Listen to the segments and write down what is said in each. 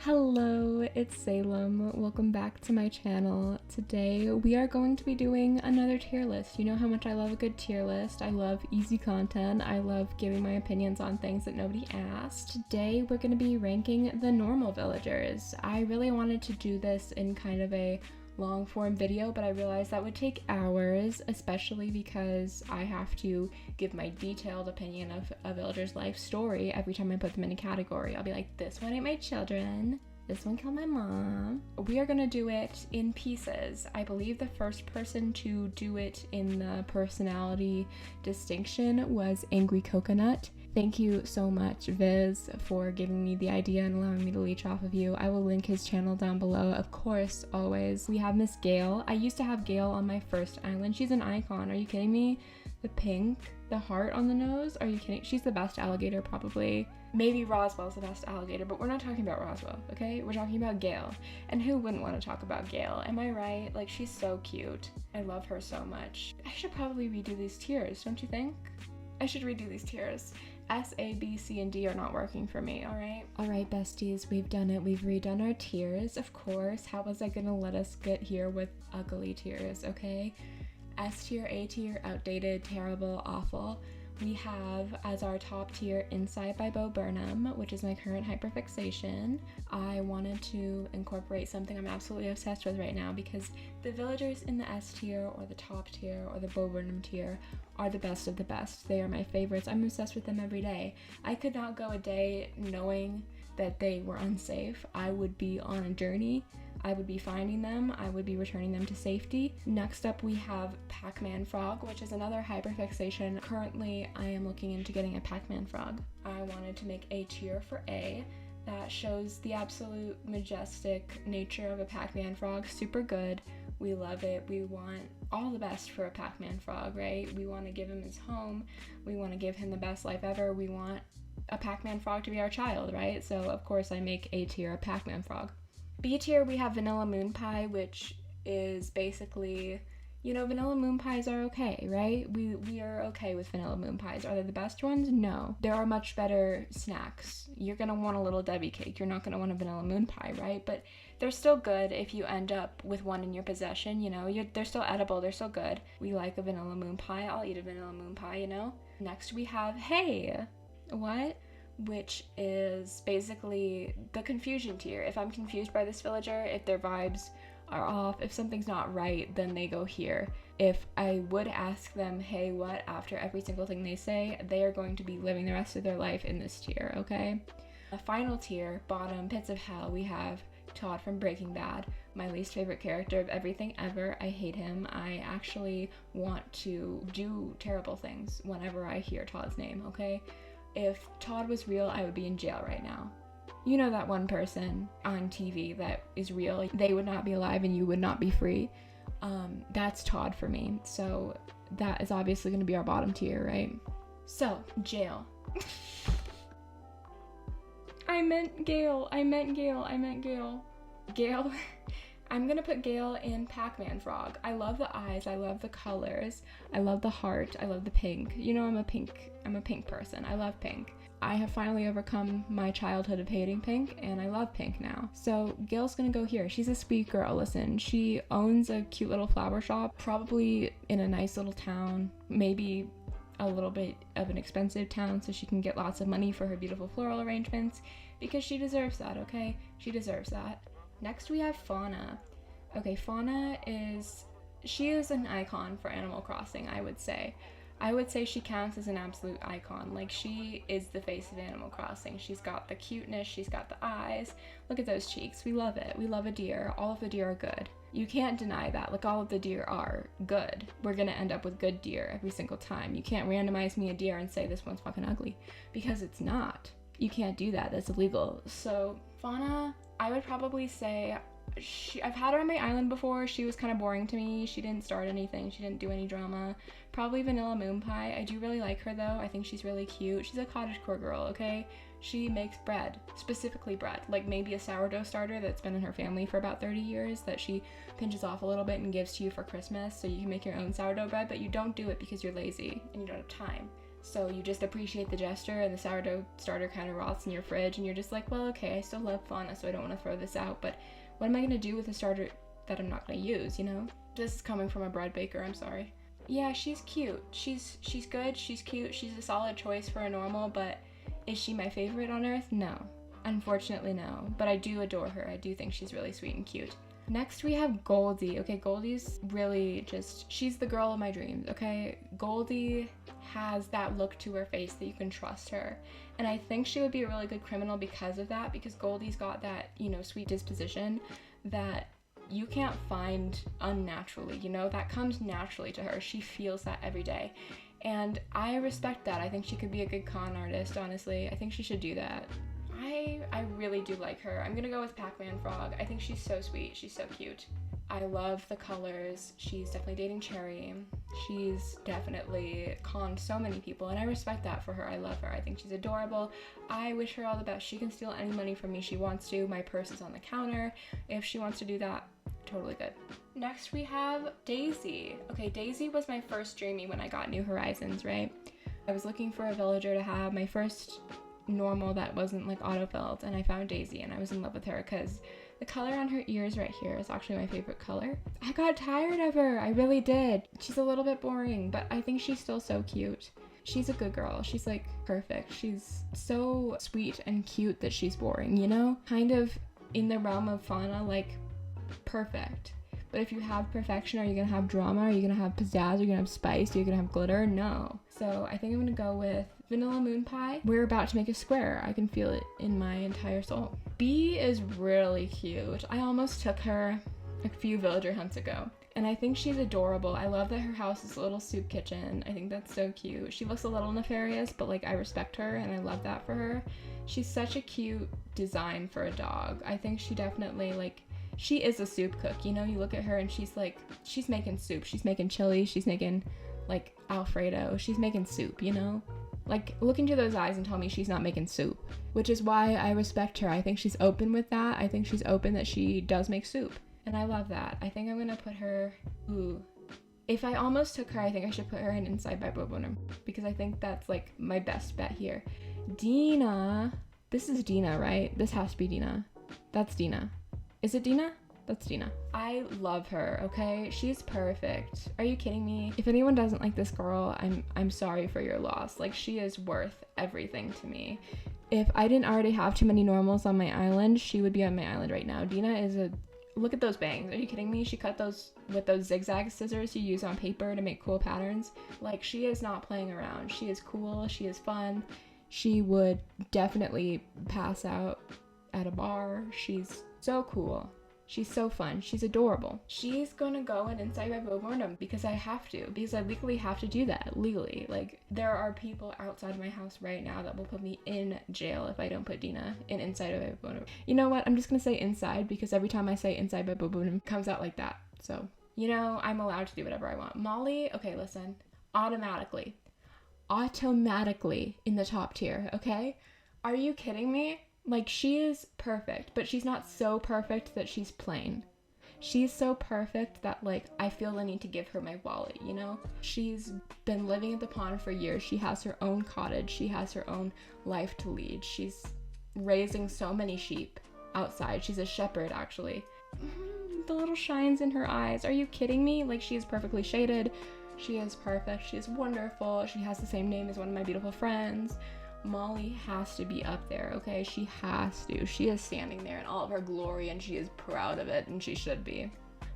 Hello, it's Salem. Welcome back to my channel. Today we are going to be doing another tier list. You know how much I love a good tier list. I love easy content. I love giving my opinions on things that nobody asked. Today we're going to be ranking the normal villagers. I really wanted to do this in kind of a long form video, but I realized that would take hours, especially because I have to give my detailed opinion of a villager's life story every time I put them in a category. I'll be like, this one ate my children, this one killed my mom. We are gonna do it in pieces. I believe the first person to do it in the personality distinction was Angry Coconut. Thank you so much, Viz, for giving me the idea and allowing me to leech off of you. I will link his channel down below, of course, always. We have Miss Gale. I used to have Gale on my first island. She's an icon. Are you kidding me? The pink, the heart on the nose. Are you kidding? She's the best alligator, probably. Maybe Roswell's the best alligator, but we're not talking about Roswell, okay? We're talking about Gale. And who wouldn't want to talk about Gale? Am I right? Like, she's so cute. I love her so much. I should probably redo these tiers, don't you think? I should redo these tiers. S, A, B, C, and D are not working for me, alright? Alright, besties, we've done it. We've redone our tiers, of course. How was I gonna let us get here with ugly tiers, okay? S tier, A tier, outdated, terrible, awful. We have as our top tier Inside by Bo Burnham, which is my current hyperfixation. I wanted to incorporate something I'm absolutely obsessed with right now because the villagers in the S tier or the top tier or the Bo Burnham tier are the best of the best. They are my favorites. I'm obsessed with them every day. I could not go a day knowing that they were unsafe. I would be on a journey. I would be finding them, I would be returning them to safety. Next up we have Pac-Man Frog, which is another hyperfixation. Currently I am looking into getting a Pac-Man Frog. I wanted to make a tier for A that shows the absolute majestic nature of a Pac-Man Frog. Super good. We love it. We want all the best for a Pac-Man Frog, right? We want to give him his home. We want to give him the best life ever. We want a Pac-Man Frog to be our child, right? So of course I make A tier a Pac-Man Frog. B tier, we have Vanilla Moon Pie, which is basically, you know, vanilla moon pies are okay, right? We are okay with vanilla moon pies. Are they the best ones? No. There are much better snacks. You're gonna want a little Debbie cake. You're not gonna want a vanilla moon pie, right? But they're still good if you end up with one in your possession, you know? They're still edible, they're still good. We like a vanilla moon pie. I'll eat a vanilla moon pie, you know? Next we have Hey! What? Which is basically the confusion tier. If I'm confused by this villager, if their vibes are off, if something's not right, then they go here. If I would ask them, hey, what, after every single thing they say, they are going to be living the rest of their life in this tier, okay? The final tier, bottom, pits of hell, we have Todd from Breaking Bad, my least favorite character of everything ever. I hate him. I actually want to do terrible things whenever I hear Todd's name, okay? If Todd was real, I would be in jail right now. You know that one person on TV that is real, they would not be alive and you would not be free. That's Todd for me. So that is obviously going to be our bottom tier, right? So, jail. I meant Gale. Gale. I'm gonna put Gale in Pac-Man Frog. I love the eyes, I love the colors, I love the heart, I love the pink. You know I'm a pink person. I love pink. I have finally overcome my childhood of hating pink and I love pink now. So Gale's gonna go here. She's a sweet girl, listen. She owns a cute little flower shop, probably in a nice little town, maybe a little bit of an expensive town so she can get lots of money for her beautiful floral arrangements because she deserves that, okay? She deserves that. Next we have Fauna. Okay, Fauna she is an icon for Animal Crossing, I would say. I would say she counts as an absolute icon. Like, she is the face of Animal Crossing. She's got the cuteness, she's got the eyes. Look at those cheeks, we love it. We love a deer. All of the deer are good. You can't deny that. Like, all of the deer are good. We're gonna end up with good deer every single time. You can't randomize me a deer and say this one's fucking ugly, because it's not. You can't do that, that's illegal. So, Fauna, I would probably say, I've had her on my island before. She was kind of boring to me. She didn't start anything. She didn't do any drama. Probably Vanilla Moon Pie. I do really like her though. I think she's really cute. She's a cottagecore girl, okay? She makes bread, specifically bread. Like maybe a sourdough starter that's been in her family for about 30 years that she pinches off a little bit and gives to you for Christmas so you can make your own sourdough bread, but you don't do it because you're lazy and you don't have time. So you just appreciate the gesture, and the sourdough starter kind of rots in your fridge, and you're just like, well, okay, I still love fauna, so I don't want to throw this out, but what am I going to do with a starter that I'm not going to use, you know? This is coming from a bread baker, I'm sorry. Yeah, she's cute. She's good, she's cute, she's a solid choice for a normal, but is she my favorite on earth? No. Unfortunately, no. But I do adore her. I do think she's really sweet and cute. Next, we have Goldie. Okay, Goldie's really just, she's the girl of my dreams, okay? Goldie has that look to her face that you can trust her. And I think she would be a really good criminal because of that, because Goldie's got that, you know, sweet disposition that you can't find unnaturally, you know? That comes naturally to her. She feels that every day. And I respect that. I think she could be a good con artist, honestly. I think she should do that. I really do like her. I'm gonna go with Pac-Man Frog. I think she's so sweet. She's so cute. I love the colors. She's definitely dating Cherry. She's definitely conned so many people, and I respect that for her. I love her. I think she's adorable. I wish her all the best. She can steal any money from me she wants to. My purse is on the counter. If she wants to do that, totally good. Next we have Daisy. Okay, Daisy was my first dreamie when I got New Horizons, right? I was looking for a villager to have my first normal that wasn't like autofilled, and I found Daisy, and I was in love with her because the color on her ears right here is actually my favorite color. I got tired of her. I really did. She's a little bit boring, but I think she's still so cute. She's a good girl. She's like perfect. She's so sweet and cute that she's boring, you know? Kind of in the realm of fauna, like perfect. But if you have perfection, are you gonna have drama? Are you gonna have pizzazz? Are you gonna have spice? Are you gonna have glitter? No. So I think I'm gonna go with Vanilla Moon Pie. We're about to make a square. I can feel it in my entire soul. Bee is really cute. I almost took her a few villager hunts ago, and I think she's adorable. I love that her house is a little soup kitchen. I think that's so cute. She looks a little nefarious, but like I respect her, and I love that for her. She's such a cute design for a dog. I think she definitely like, she is a soup cook, you know? You look at her and she's like, she's making soup, she's making chili, she's making like Alfredo, she's making soup, you know? Like, look into those eyes and tell me she's not making soup, which is why I respect her. I think she's open with that. I think she's open that she does make soup, and I love that. I think I'm gonna put her, if I almost took her, I think I should put her in Inside by Bobonim, because I think that's like my best bet here. Dina, this is Dina, right? This has to be Dina. That's Dina. Is it Dina? That's Dina. I love her, okay? She's perfect. Are you kidding me? If anyone doesn't like this girl, I'm sorry for your loss. Like, she is worth everything to me. If I didn't already have too many normals on my island, she would be on my island right now. Dina is a... Look at those bangs. Are you kidding me? She cut those with those zigzag scissors you use on paper to make cool patterns. Like, she is not playing around. She is cool. She is fun. She would definitely pass out at a bar. She's so cool. She's so fun. She's adorable. She's gonna go in Inside by Bobornum because I have to. Because I legally have to do that. Legally. Like, there are people outside my house right now that will put me in jail if I don't put Dina in Inside by Bobornum. You know what? I'm just gonna say inside because every time I say Inside by Bobornum, it comes out like that. So, you know, I'm allowed to do whatever I want. Molly, okay, listen. Automatically in the top tier, okay? Are you kidding me? Like, she is perfect, but she's not so perfect that she's plain. She's so perfect that, like, I feel the need to give her my wallet, you know? She's been living at the pond for years. She has her own cottage. She has her own life to lead. She's raising so many sheep outside. She's a shepherd, actually. The little shines in her eyes. Are you kidding me? Like, she is perfectly shaded. She is perfect. She is wonderful. She has the same name as one of my beautiful friends. Molly has to be up there, okay? She has to. She is standing there in all of her glory, and she is proud of it, and she should be.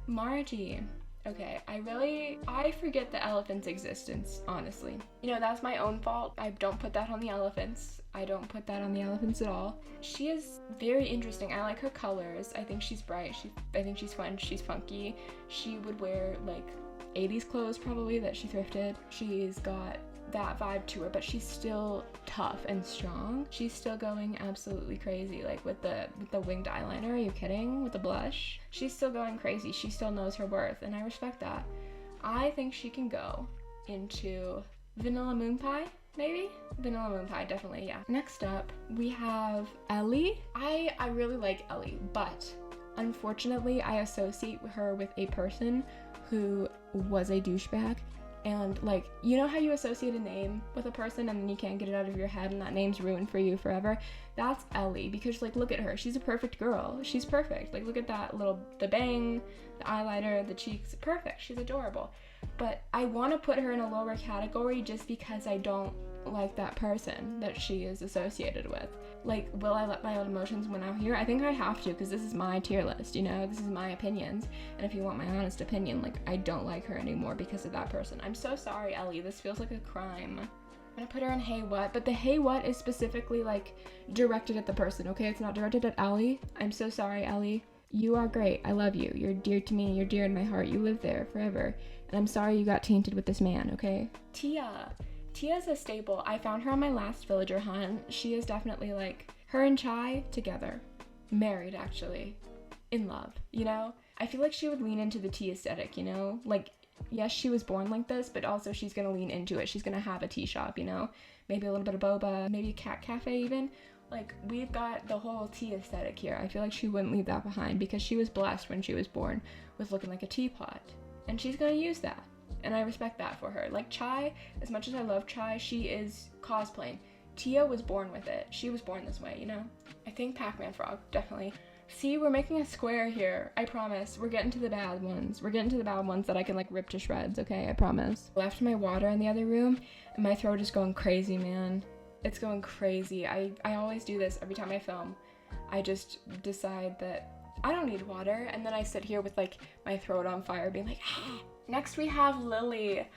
Margie. Okay, I forget the elephant's existence, honestly. You know, that's my own fault. I don't put that on the elephants. I don't put that on the elephants at all. She is very interesting. I like her colors. I think she's bright. I think she's fun. She's funky. She would wear, like, 80s clothes, probably, that she thrifted. She's got that vibe to her, but she's still tough and strong. She's still going absolutely crazy, like with the winged eyeliner. Are you kidding? With the blush, she's still going crazy. She still knows her worth, and I respect that. I think she can go into Vanilla Moon Pie, maybe? Vanilla Moon Pie, definitely, yeah. Next up, we have Ellie. I really like Ellie, but unfortunately, I associate her with a person who was a douchebag And like, you know how you associate a name with a person and then you can't get it out of your head and that name's ruined for you forever? That's Ellie, because like, look at her. She's a perfect girl. She's perfect. Like, look at that the bang, the eyeliner, the cheeks, perfect. She's adorable. But I want to put her in a lower category just because I don't like that person that she is associated with. Like, will I let my own emotions win out here? I think I have to, because this is my tier list, you know? This is my opinions. And if you want my honest opinion, like, I don't like her anymore because of that person. I'm so sorry, Ellie. This feels like a crime. I'm gonna put her in Hey What, but the Hey What is specifically, like, directed at the person, okay? It's not directed at Ellie. I'm so sorry, Ellie. You are great. I love you. You're dear to me. You're dear in my heart. You live there forever. And I'm sorry you got tainted with this man, okay? Tia's a staple. I found her on my last villager hunt. She is definitely like, her and Chai together. Married, actually. In love, you know? I feel like she would lean into the tea aesthetic, you know? Like, yes, she was born like this, but also she's gonna lean into it. She's gonna have a tea shop, you know? Maybe a little bit of boba, maybe a cat cafe even. Like, we've got the whole tea aesthetic here. I feel like she wouldn't leave that behind because she was blessed when she was born with looking like a teapot. And she's gonna use that. And I respect that for her. Like, Chai, as much as I love Chai, she is cosplaying. Tia was born with it. She was born this way, you know? I think Pac-Man Frog, definitely. See, we're making a square here. I promise. We're getting to the bad ones. We're getting to the bad ones that I can, like, rip to shreds, okay? I promise. Left my water in the other room, and my throat is going crazy, man. It's going crazy. I always do this every time I film. I just decide that I don't need water, and then I sit here with, like, my throat on fire being like, ah. Next we have Lily.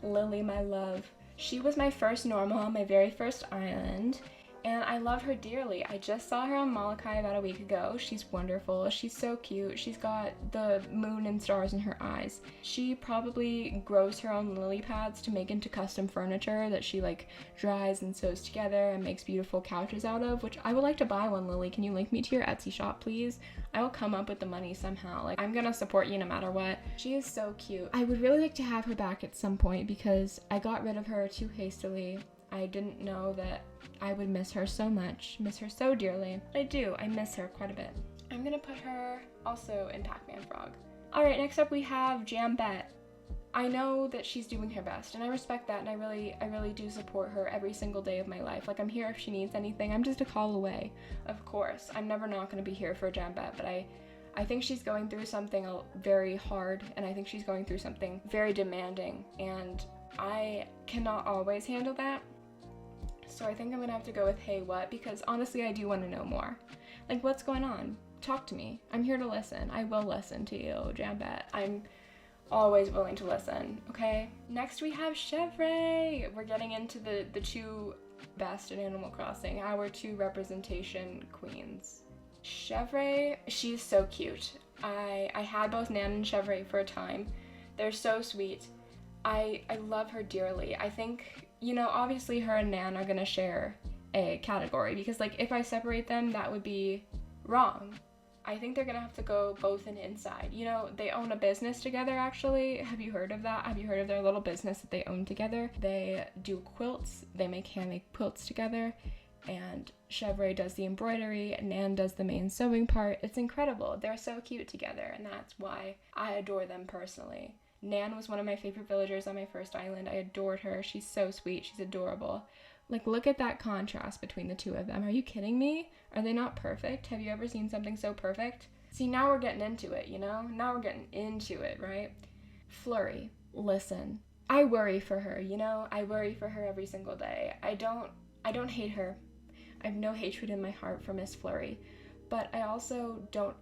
Lily, my love. She was my first normal on my very first island, and I love her dearly. I just saw her on Molokai about a week ago. She's wonderful. She's so cute. She's got the moon and stars in her eyes. She probably grows her own lily pads to make into custom furniture that she like dries and sews together and makes beautiful couches out of, which I would like to buy one, Lily. Can you link me to your Etsy shop, please? I will come up with the money somehow. Like, I'm gonna support you no matter what. She is so cute. I would really like to have her back at some point because I got rid of her too hastily. I didn't know that I would miss her so much, miss her so dearly. I do, I miss her quite a bit. I'm gonna put her also in Pac-Man Frog. All right, next up we have Jambette. I know that she's doing her best, and I respect that, and I really do support her every single day of my life. Like, I'm here if she needs anything. I'm just a call away, of course. I'm never not gonna be here for Jambette, but I think she's going through something very hard, and I think she's going through something very demanding, and I cannot always handle that. So I think I'm gonna have to go with Hey What, because honestly I do want to know more. Like, what's going on? Talk to me. I'm here to listen. I will listen to you, Jambette. I'm always willing to listen, okay? Next we have Chevre. We're getting into the two best in Animal Crossing, our two representation queens. Chevre, she's so cute. I had both Nan and Chevre for a time. They're so sweet. I love her dearly. I think, you know, obviously her and Nan are gonna share a category because, like, if I separate them, that would be wrong. I think they're gonna have to go both in inside. You know, they own a business together, actually. Have you heard of that? Have you heard of their little business that they own together? They do quilts. They make handmade quilts together. And Chevre does the embroidery, Nan does the main sewing part. It's incredible. They're so cute together, and that's why I adore them personally. Nan was one of my favorite villagers on my first island. I adored her. She's so sweet. She's adorable. Like, look at that contrast between the two of them. Are you kidding me? Are they not perfect? Have you ever seen something so perfect? See, now we're getting into it, you know? Now we're getting into it, right? Flurry, listen. I worry for her, you know? I worry for her every single day. I don't hate her. I have no hatred in my heart for Miss Flurry, but I also don't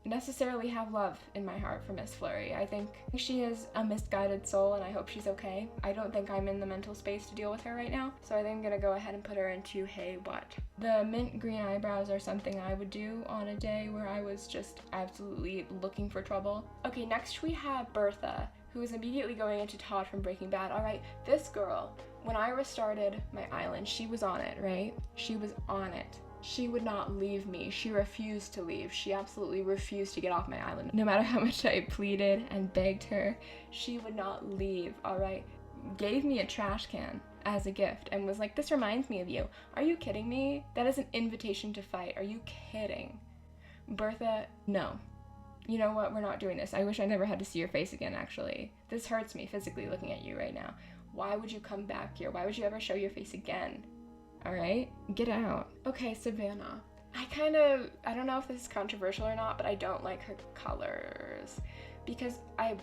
necessarily have love in my heart for Miss Flurry. I think she is a misguided soul, and I hope she's okay. I don't think I'm in the mental space to deal with her right now, so I think I'm gonna go ahead and put her into Hey What. The mint green eyebrows are something I would do on a day where I was just absolutely looking for trouble. Okay, next we have Bertha, who is immediately going into Todd from Breaking Bad. All right, this girl, when I restarted my island, she was on it, right? She was on it. She would not leave me. She refused to leave. She absolutely refused to get off my island. No matter how much I pleaded and begged her, she would not leave, all right? Gave me a trash can as a gift and was like, this reminds me of you. Are you kidding me? That is an invitation to fight. Are you kidding? Bertha, no. You know what? We're not doing this. I wish I never had to see your face again, actually. This hurts me physically looking at you right now. Why would you come back here? Why would you ever show your face again? All right? Get out. Okay, Savannah. I don't know if this is controversial or not, but I don't like her colors. Because I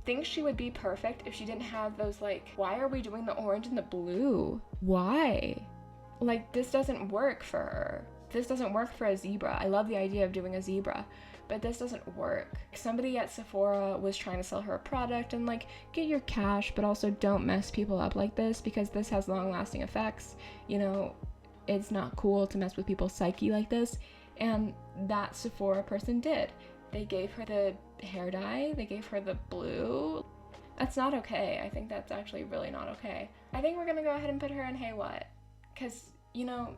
think she would be perfect if she didn't have those, like, why are we doing the orange and the blue? Why? Like, this doesn't work for her. This doesn't work for a zebra. I love the idea of doing a zebra, but this doesn't work. Somebody at Sephora was trying to sell her a product and, like, get your cash, but also don't mess people up like this, because this has long-lasting effects. You know, it's not cool to mess with people's psyche like this, and that Sephora person did. They gave her the hair dye, they gave her the blue. That's not okay. I think that's actually really not okay. I think we're gonna go ahead and put her in Hey What, because, you know,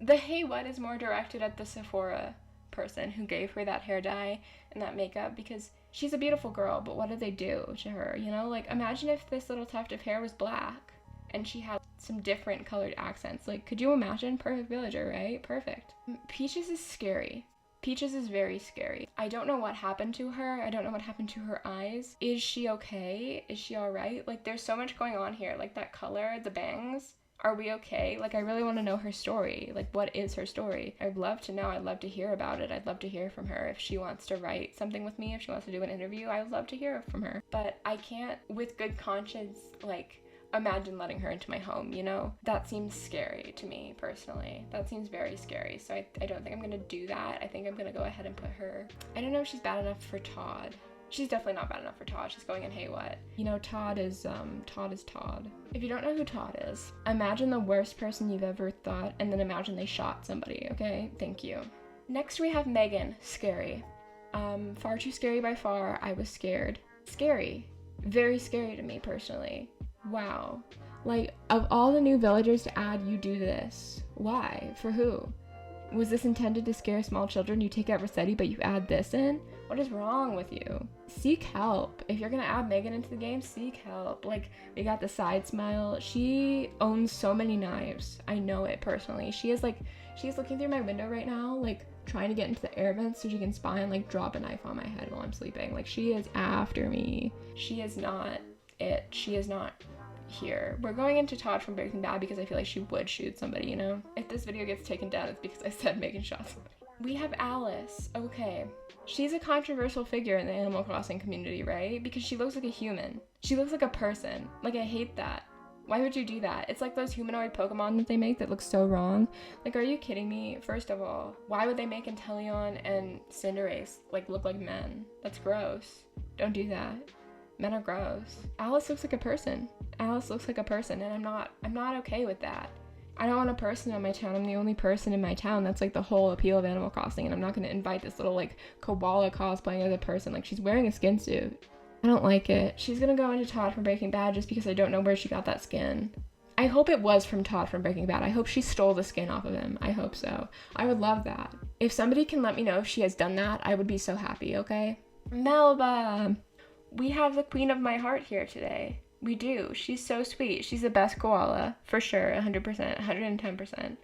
the Hey What is more directed at the Sephora person who gave her that hair dye and that makeup, because she's a beautiful girl, but what did they do to her? You know, like, imagine if this little tuft of hair was black and she had some different colored accents. Like, could you imagine? Perfect villager, right? Perfect. Peaches is scary. Peaches is very scary. I don't know what happened to her. I don't know what happened to her eyes. Is she okay? Is she all right? Like, there's so much going on here. Like, that color, the bangs. Are we okay? Like, I really want to know her story. Like, what is her story? I'd love to know. I'd love to hear about it. I'd love to hear from her. If she wants to write something with me, if she wants to do an interview, I would love to hear from her. But I can't, with good conscience, like, imagine letting her into my home, you know? That seems scary to me, personally. That seems very scary. So I don't think I'm gonna do that. I think I'm gonna go ahead and put her... I don't know if she's bad enough for Todd. She's definitely not bad enough for Todd. She's going in Hey What. You know, Todd is Todd. If you don't know who Todd is, imagine the worst person you've ever thought, and then imagine they shot somebody, okay? Thank you. Next we have Megan. Scary. Far too scary by far. I was scared. Scary. Very scary to me, personally. Wow. Like, of all the new villagers to add, you do this. Why? For who? Was this intended to scare small children? You take out Rossetti, but you add this in? What is wrong with you? Seek help. If you're gonna add Megan into the game, seek help. Like, we got the side smile. She owns so many knives. I know it personally. She's looking through my window right now, like, trying to get into the air vents so she can spy and, like, drop a knife on my head while I'm sleeping. Like, she is after me. She is not it. She is not here. We're going into Todd from Breaking Bad because I feel like she would shoot somebody, you know? If this video gets taken down, it's because I said Megan shot somebody. We have Alice. Okay. She's a controversial figure in the Animal Crossing community, right? Because she looks like a human. She looks like a person. Like, I hate that. Why would you do that? It's like those humanoid Pokemon that they make that look so wrong. Like, are you kidding me? First of all, why would they make Inteleon and Cinderace, like, look like men? That's gross. Don't do that. Men are gross. Alice looks like a person. Alice looks like a person, and I'm not okay with that. I don't want a person in my town. I'm the only person in my town. That's like the whole appeal of Animal Crossing, and I'm not gonna invite this little like koala cosplaying as a person. Like, she's wearing a skin suit. I don't like it. She's gonna go into Todd from Breaking Bad just because I don't know where she got that skin. I hope it was from Todd from Breaking Bad. I hope she stole the skin off of him. I hope so. I would love that. If somebody can let me know if she has done that, I would be so happy, okay? Melba! We have the queen of my heart here today. We do. She's so sweet. She's the best koala, for sure, 100%, 110%,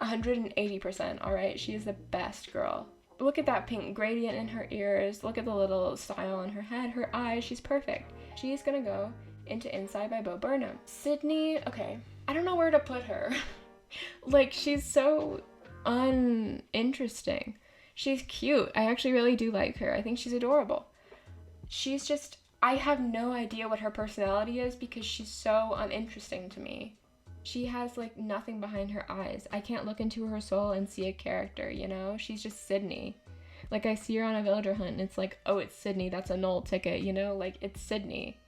180%, all right? She is the best girl. Look at that pink gradient in her ears. Look at the little style on her head, her eyes. She's perfect. She's gonna go into Inside by Bo Burnham. Sydney, okay, I don't know where to put her. Like, she's so uninteresting. She's cute. I actually really do like her. I think she's adorable. She's just, I have no idea what her personality is because she's so uninteresting to me. She has, like, nothing behind her eyes. I can't look into her soul and see a character, you know? She's just Sydney. Like, I see her on a villager hunt and it's like, oh, it's Sydney, that's a null ticket, you know? Like, it's Sydney.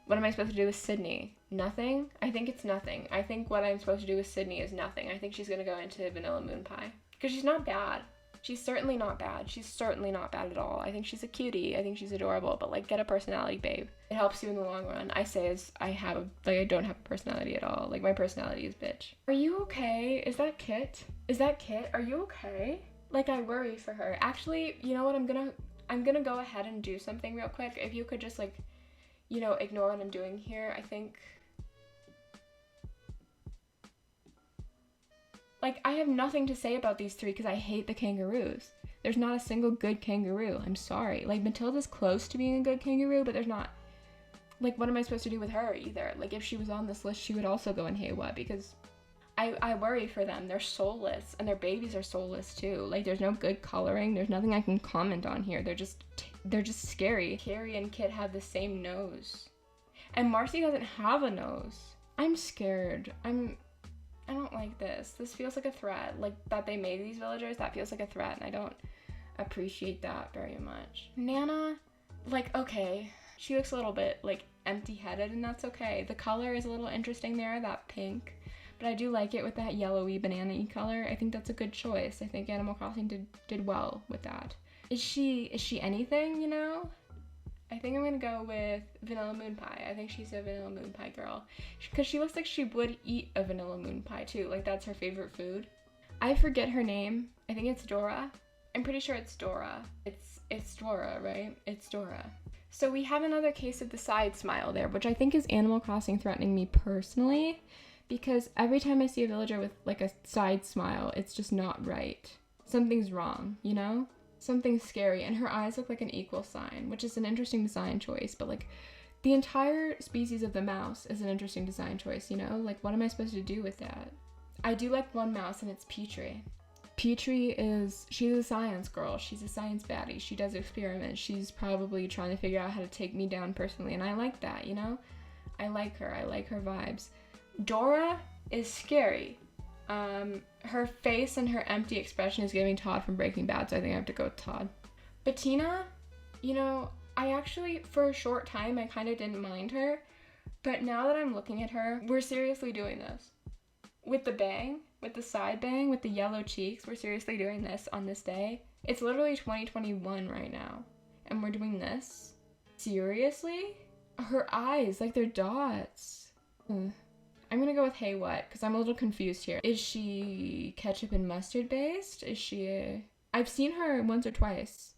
What am I supposed to do with Sydney? Nothing? I think it's nothing. I think what I'm supposed to do with Sydney is nothing. I think she's gonna go into Vanilla Moon Pie. Because she's not bad. She's certainly not bad. She's certainly not bad at all. I think she's a cutie. I think she's adorable. But, like, get a personality, babe. It helps you in the long run. I say as I don't have a personality at all. Like, my personality is bitch. Are you okay? Is that Kit? Is that Kit? Are you okay? Like, I worry for her. Actually, you know what? I'm gonna go ahead and do something real quick. If you could just, like, you know, ignore what I'm doing here. I think... Like, I have nothing to say about these three because I hate the kangaroos. There's not a single good kangaroo. I'm sorry. Like, Matilda's close to being a good kangaroo, but there's not, like, what am I supposed to do with her either? Like, if she was on this list, she would also go in Hey What, because I worry for them. They're soulless, and their babies are soulless too. Like, there's no good coloring. There's nothing I can comment on here. They're just scary. Carrie and Kit have the same nose, and Marcy doesn't have a nose. I'm scared. I don't like this. This feels like a threat. Like, that they made these villagers, that feels like a threat, and I don't appreciate that very much. Nana, like, okay, she looks a little bit, like, empty-headed, and that's okay. The color is a little interesting there, that pink, but I do like it with that yellowy banana-y color. I think that's a good choice. I think Animal Crossing did well with that. Is she anything, you know? I think I'm gonna go with Vanilla Moon Pie. I think she's a Vanilla Moon Pie girl. Because she looks like she would eat a Vanilla Moon Pie too. Like, that's her favorite food. I forget her name. I think it's Dora. I'm pretty sure it's Dora. It's Dora, right? It's Dora. So we have another case of the side smile there, which I think is Animal Crossing threatening me personally. Because every time I see a villager with, like, a side smile, it's just not right. Something's wrong, you know? Something scary, and her eyes look like an equal sign, which is an interesting design choice, but, like, the entire species of the mouse is an interesting design choice, you know? Like, what am I supposed to do with that? I do like one mouse, and it's Petrie. Petrie she's a science girl. She's a science baddie. She does experiments. She's probably trying to figure out how to take me down personally, and I like that, you know? I like her. I like her vibes. Dora is scary. Her face and her empty expression is giving Todd from Breaking Bad, so I think I have to go with Todd. Bettina, you know, I actually, for a short time, I kind of didn't mind her, but now that I'm looking at her, we're seriously doing this. With the bang, with the side bang, with the yellow cheeks, we're seriously doing this on this day. It's literally 2021 right now, and we're doing this? Seriously? Her eyes, like they're dots. I'm gonna go with Hey What, because I'm a little confused here. Is she ketchup and mustard based? Is she I've seen her once or twice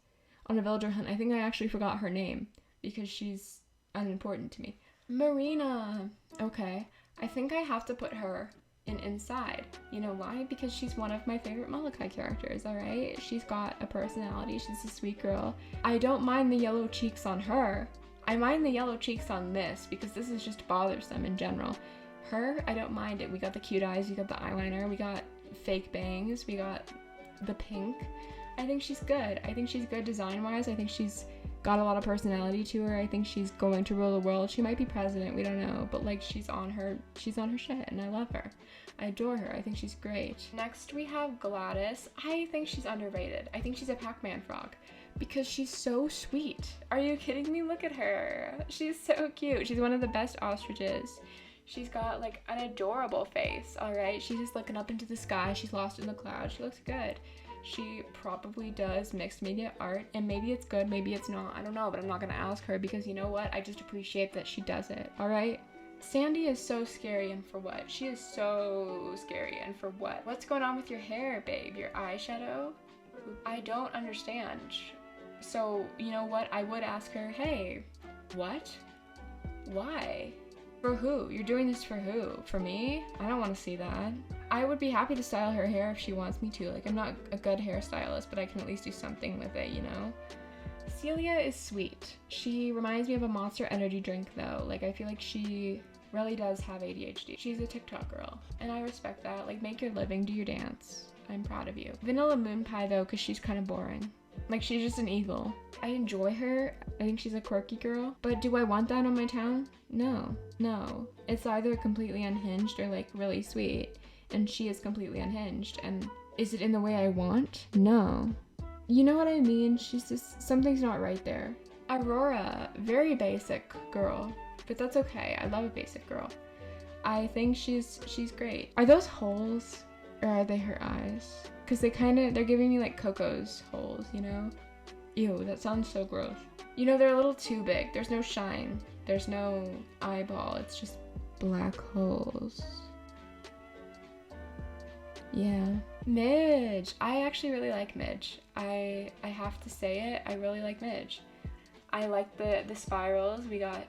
on a villager hunt. I think I actually forgot her name, because she's unimportant to me. Marina! Okay, I think I have to put her in Inside. You know why? Because she's one of my favorite Molokai characters, alright? She's got a personality, she's a sweet girl. I don't mind the yellow cheeks on her. I mind the yellow cheeks on this, because this is just bothersome in general. Her, I don't mind it. We got the cute eyes, we got the eyeliner, we got fake bangs, we got the pink. I think she's good. I think she's good design-wise. I think she's got a lot of personality to her. I think she's going to rule the world. She might be president, we don't know, but, like, she's on her shit, and I love her. I adore her. I think she's great. Next we have Gladys. I think she's underrated. I think she's a Pac-Man frog, because she's so sweet. Are you kidding me? Look at her. She's so cute. She's one of the best ostriches. She's got, like, an adorable face, alright? She's just looking up into the sky. She's lost in the clouds. She looks good. She probably does mixed media art, and maybe it's good, maybe it's not. I don't know, but I'm not gonna ask her, because you know what? I just appreciate that she does it, alright? Sandy is so scary, and for what? She is so scary, and for what? What's going on with your hair, babe? Your eyeshadow? I don't understand. So, you know what? I would ask her, hey, what? Why? For who? You're doing this for who? For me? I don't want to see that. I would be happy to style her hair if she wants me to. Like, I'm not a good hairstylist, but I can at least do something with it, you know? Celia is sweet. She reminds me of a Monster Energy drink, though. Like, I feel like she really does have ADHD. She's a TikTok girl, and I respect that. Like, make your living, do your dance. I'm proud of you. Vanilla Moon Pie, though, because she's kind of boring. Like, she's just an eagle. I enjoy her. I think she's a quirky girl. But do I want that on my town? No. No. It's either completely unhinged or, like, really sweet. And she is completely unhinged. And is it in the way I want? No. You know what I mean? She's just, something's not right there. Aurora, very basic girl. But that's okay. I love a basic girl. I think she's great. Are those holes? Or are they her eyes? Because they're giving me, like, Coco's holes, you know? Ew, that sounds so gross. You know, they're a little too big. There's no shine. There's no eyeball. It's just black holes. Yeah. Midge. I actually really like Midge. I have to say it. I really like Midge. I like the spirals. We got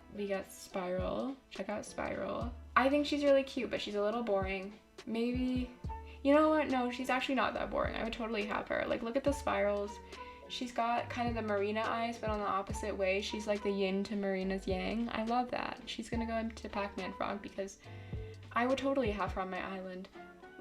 Spiral. Check out Spiral. I think she's really cute, but she's a little boring. Maybe... You know what? No, she's actually not that boring. I would totally have her. Like, look at the spirals. She's got kind of the Marina eyes, but on the opposite way. She's like the yin to Marina's yang. I love that. She's gonna go into Pac-Man Frog because I would totally have her on my island.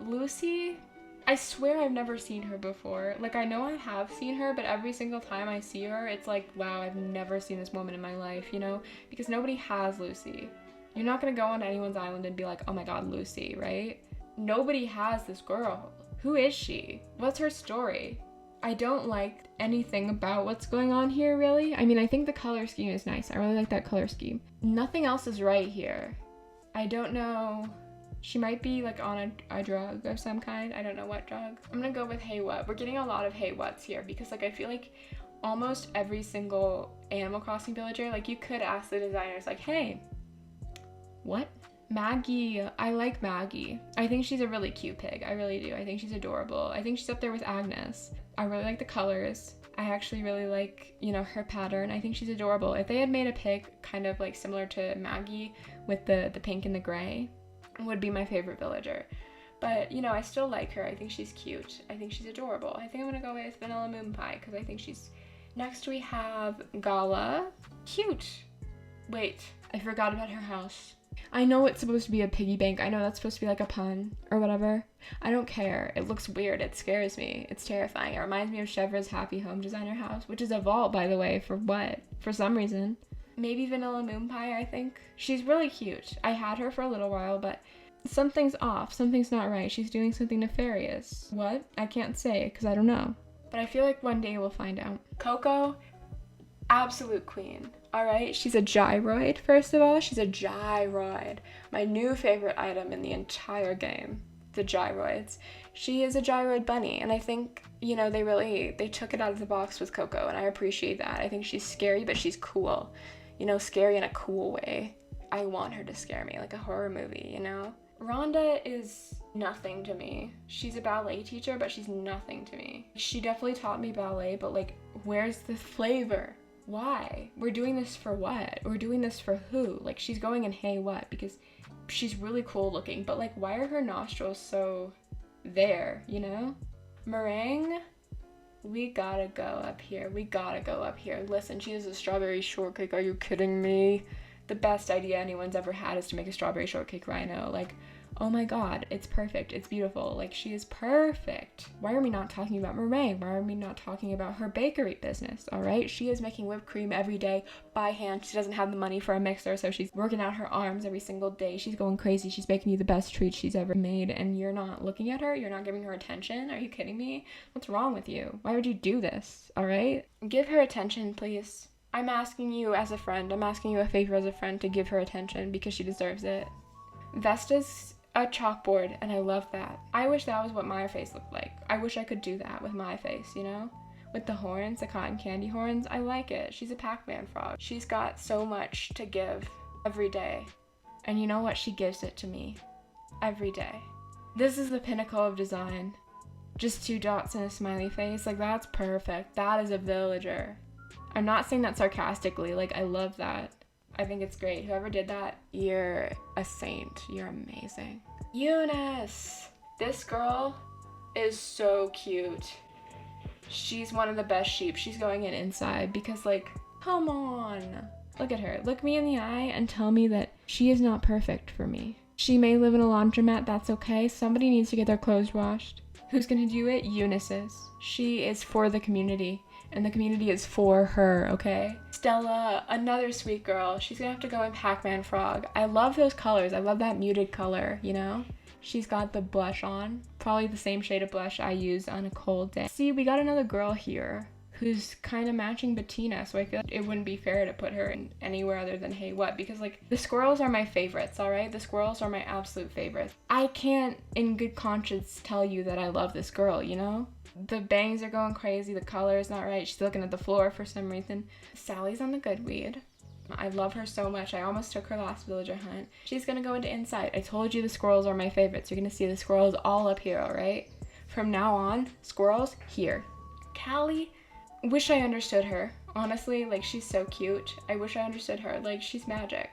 Lucy, I swear I've never seen her before. Like, I know I have seen her, but every single time I see her, it's like, wow, I've never seen this woman in my life, you know? Because nobody has Lucy. You're not gonna go on anyone's island and be like, oh my god, Lucy, right? Nobody has this girl. Who is she? What's her story? I don't like anything about what's going on here, really. I mean, I think the color scheme is nice. I really like that color scheme. Nothing else is right here. I don't know. She might be like on a drug of some kind. I don't know what drug. I'm gonna go with hey what. We're getting a lot of hey what's here because like I feel like almost every single Animal Crossing villager, like you could ask the designers like, hey, what? Maggie, I like Maggie. I think she's a really cute pig. I really do. I think she's adorable. I think she's up there with Agnes. I really like the colors. I actually really like, you know, her pattern. I think she's adorable. If they had made a pig kind of like similar to Maggie with the pink and the gray, would be my favorite villager. But, you know, I still like her. I think she's cute. I think she's adorable. I think I'm gonna go with Vanilla Moon Pie because I think she's... Next we have Gala. Cute. Wait, I forgot about her house. I know it's supposed to be a piggy bank. I know that's supposed to be like a pun or whatever. I don't care. It looks weird. It scares me. It's terrifying. It reminds me of Chevra's Happy Home Designer house, which is a vault, by the way, for what? For some reason. Maybe Vanilla Moon Pie, I think. She's really cute. I had her for a little while, but something's off. Something's not right. She's doing something nefarious. What? I can't say because I don't know. But I feel like one day we'll find out. Coco, absolute queen. Alright, she's a gyroid, first of all. She's a gyroid. My new favorite item in the entire game. The gyroids. She is a gyroid bunny, and I think, you know, they took it out of the box with Coco, and I appreciate that. I think she's scary, but she's cool. You know, scary in a cool way. I want her to scare me, like a horror movie, you know? Rhonda is nothing to me. She's a ballet teacher, but she's nothing to me. She definitely taught me ballet, but like, where's the flavor? Why? We're doing this for what? We're doing this for who? Like, she's going in hey what? Because she's really cool looking, but like, why are her nostrils so there, you know? Meringue, we gotta go up here. We gotta go up here. Listen, she is a strawberry shortcake. Are you kidding me? The best idea anyone's ever had is to make a strawberry shortcake rhino. Like, oh my god, it's perfect. It's beautiful. Like, she is perfect. Why are we not talking about Meringue? Why are we not talking about her bakery business, all right? She is making whipped cream every day by hand. She doesn't have the money for a mixer, so she's working out her arms every single day. She's going crazy. She's making you the best treats she's ever made, and you're not looking at her? You're not giving her attention? Are you kidding me? What's wrong with you? Why would you do this, all right? Give her attention, please. I'm asking you as a friend. I'm asking you a favor as a friend to give her attention because she deserves it. Vesta's a chalkboard, and I love that. I wish that was what my face looked like. I wish I could do that with my face, you know? With the horns, the cotton candy horns, I like it. She's a Pac-Man frog. She's got so much to give every day. And you know what? She gives it to me every day. This is the pinnacle of design. Just 2 dots and a smiley face. Like, that's perfect. That is a villager. I'm not saying that sarcastically. Like, I love that. I think it's great. Whoever did that, you're a saint. You're amazing. Eunice! This girl is so cute. She's one of the best sheep. She's going in inside because, like, come on. Look at her. Look me in the eye and tell me that she is not perfect for me. She may live in a laundromat. That's okay. Somebody needs to get their clothes washed. Who's gonna do it? Eunice is. She is for the community. And the community is for her, okay? Stella, another sweet girl. She's gonna have to go in Pac-Man Frog. I love those colors. I love that muted color, you know? She's got the blush on. Probably the same shade of blush I use on a cold day. See, we got another girl here who's kind of matching Bettina, so I feel like it wouldn't be fair to put her in anywhere other than Hey What, because like, the squirrels are my favorites, alright? The squirrels are my absolute favorites. I can't in good conscience tell you that I love this girl, you know? The bangs are going crazy, the color is not right, she's looking at the floor for some reason. Sally's on the good weed. I love her so much. I almost took her last villager hunt. She's gonna go into Insight. I told you the squirrels are my favorites. You're gonna see the squirrels all up here, alright? From now on, squirrels here. Callie, wish I understood her. Honestly, like, she's so cute. I wish I understood her. Like, she's magic.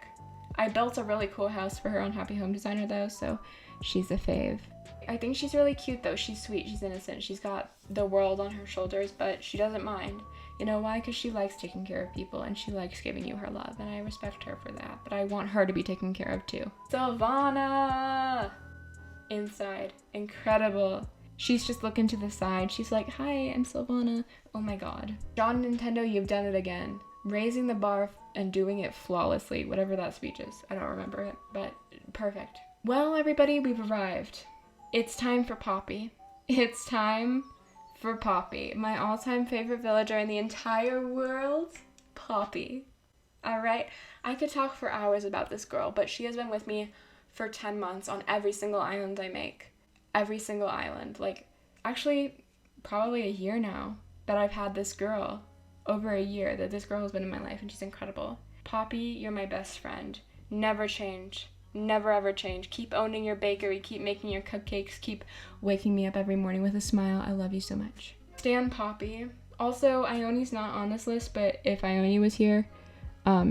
I built a really cool house for her on Happy Home Designer though, so she's a fave. I think she's really cute though. She's sweet, she's innocent, she's got the world on her shoulders, but she doesn't mind. You know why? Because she likes taking care of people and she likes giving you her love, and I respect her for that, but I want her to be taken care of too. Savannah! Inside. Incredible. She's just looking to the side. She's like, hi, I'm Savannah. Oh my god. John Nintendo, you've done it again. Raising the bar and doing it flawlessly, whatever that speech is. I don't remember it, but perfect. Well, everybody, we've arrived. It's time for Poppy. It's time for Poppy. My all-time favorite villager in the entire world, Poppy. Alright? I could talk for hours about this girl, but she has been with me for 10 months on every single island I make. Every single island. Like, actually, probably a year now that I've had this girl. Over a year that this girl has been in my life, and she's incredible. Poppy, you're my best friend. Never change. Never ever change. Keep owning your bakery. Keep making your cupcakes. Keep waking me up every morning with a smile. I love you so much. Stan Poppy. Also, Ione's not on this list, but if Ione was here,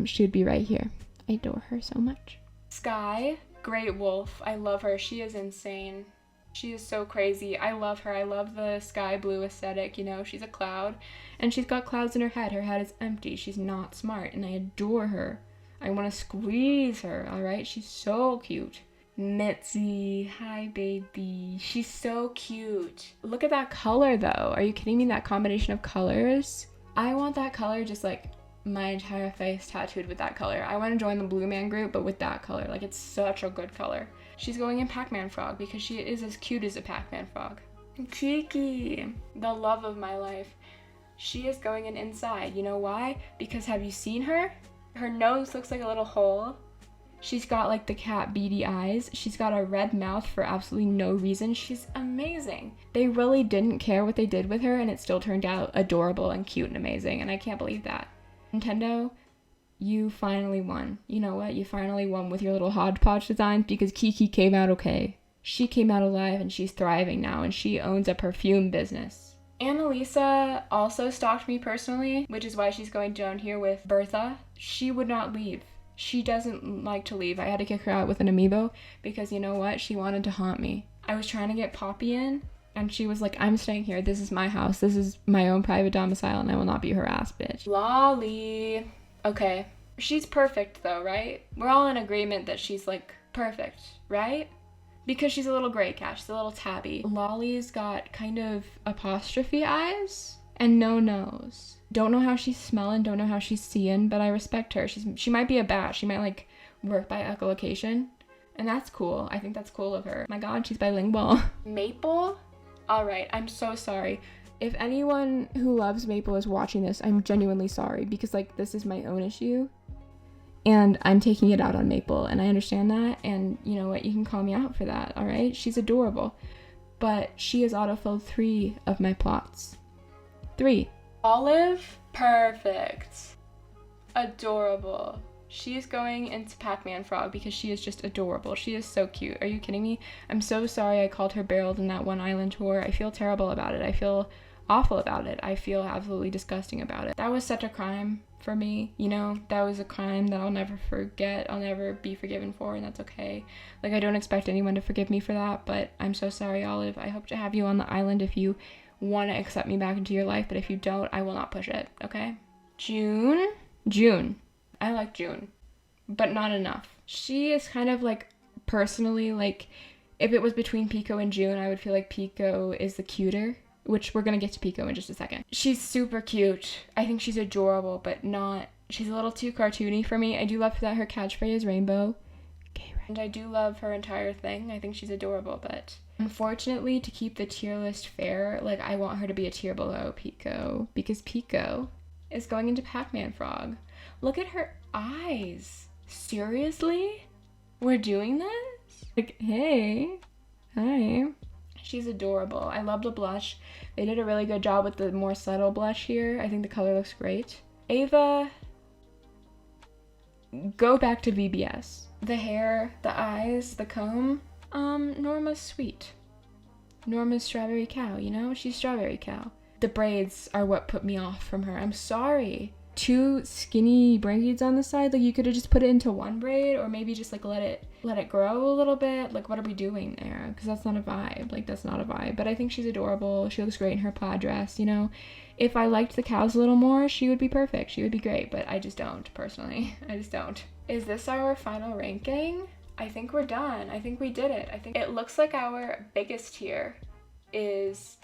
she would be right here. I adore her so much. Sky, Great Wolf. I love her. She is insane. She is so crazy. I love her. I love the sky blue aesthetic, you know. She's a cloud, and she's got clouds in her head. Her head is empty. She's not smart, and I adore her. I want to squeeze her, all right? She's so cute. Mitzi, hi, baby. She's so cute. Look at that color, though. Are you kidding me? That combination of colors? I want that color just, like, my entire face tattooed with that color. I want to join the Blue Man group, but with that color. Like, it's such a good color. She's going in Pac-Man frog because she is as cute as a Pac-Man frog. Kiki, the love of my life. She is going in inside. You know why? Because have you seen her? Her nose looks like a little hole. She's got like the cat beady eyes. She's got a red mouth for absolutely no reason. She's amazing. They really didn't care what they did with her, and it still turned out adorable and cute and amazing, and I can't believe that. Nintendo, you finally won. You know what? You finally won with your little hodgepodge designs because Kiki came out okay. She came out alive and she's thriving now, and she owns a perfume business. Annalisa also stalked me personally, which is why she's going down here with Bertha. She would not leave. She doesn't like to leave. I had to kick her out with an amiibo because you know what? She wanted to haunt me. I was trying to get Poppy in, and she was like, I'm staying here. This is my house. This is my own private domicile, and I will not be her ass bitch. Lolly. Okay. She's perfect though, right? We're all in agreement that she's like perfect, right? Because she's a little gray cat. She's a little tabby. Lolly's got kind of apostrophe eyes and no nose. Don't know how she's smelling, don't know how she's seeing, but I respect her. She might be a bat. She might like work by echolocation, and that's cool. I think that's cool of her. My god, she's bilingual. Maple? Alright, I'm so sorry. If anyone who loves Maple is watching this, I'm genuinely sorry because like this is my own issue and I'm taking it out on Maple, and I understand that, and you know what, you can call me out for that, all right? She's adorable, but she has autofilled 3 of my plots. 3. Olive, perfect. Adorable. She's going into Pac-Man frog because she is just adorable. She is so cute. Are you kidding me? I'm so sorry I called her barreled in that one island tour. I feel terrible about it. I feel awful about it. I feel absolutely disgusting about it. That was such a crime for me, you know? That was a crime that I'll never forget. I'll never be forgiven for, and that's okay. Like, I don't expect anyone to forgive me for that, but I'm so sorry, Olive. I hope to have you on the island if you want to accept me back into your life, but if you don't, I will not push it, okay? June? June. I like June, but not enough. She is kind of like, personally, like, if it was between Pico and June, I would feel like Pico is the cuter, which we're gonna get to Pico in just a second. She's super cute. I think she's adorable, but not, she's a little too cartoony for me. I do love that her catchphrase is rainbow. Okay, right. And I do love her entire thing. I think she's adorable, but unfortunately, to keep the tier list fair, like, I want her to be a tier below Pico, because Pico is going into Pac-Man frog. Look at her eyes. Seriously? We're doing this? Like, hey. Hi. She's adorable. I love the blush. They did a really good job with the more subtle blush here. I think the color looks great. Ava, go back to VBS. The hair, the eyes, the comb. Norma's sweet. Norma's strawberry cow, you know? She's strawberry cow. The braids are what put me off from her. I'm sorry. two skinny braids on the side. Like, you could have just put it into one braid, or maybe just like let it grow a little bit. Like, what are we doing there? Because that's not a vibe. Like, that's not a vibe. But I think she's adorable. She looks great in her plaid dress, you know. If I liked the cows a little more, she would be perfect. She would be great, but I just don't, personally. I just don't. Is this our final ranking? I think we're done. I think we did it. I think it looks like our biggest tier is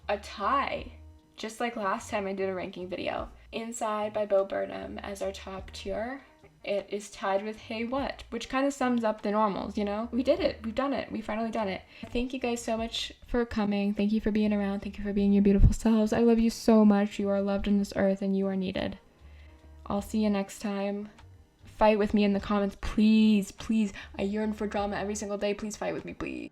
a tie, just like last time I did a ranking video. Inside by Bo Burnham as our top tier. It is tied with Hey What, which kind of sums up the normals, you know? We did it. We've done it. We finally done it. Thank you guys so much for coming. Thank you for being around. Thank you for being your beautiful selves. I love you so much. You are loved on this earth and you are needed. I'll see you next time. Fight with me in the comments, please, please. I yearn for drama every single day. Please fight with me, please.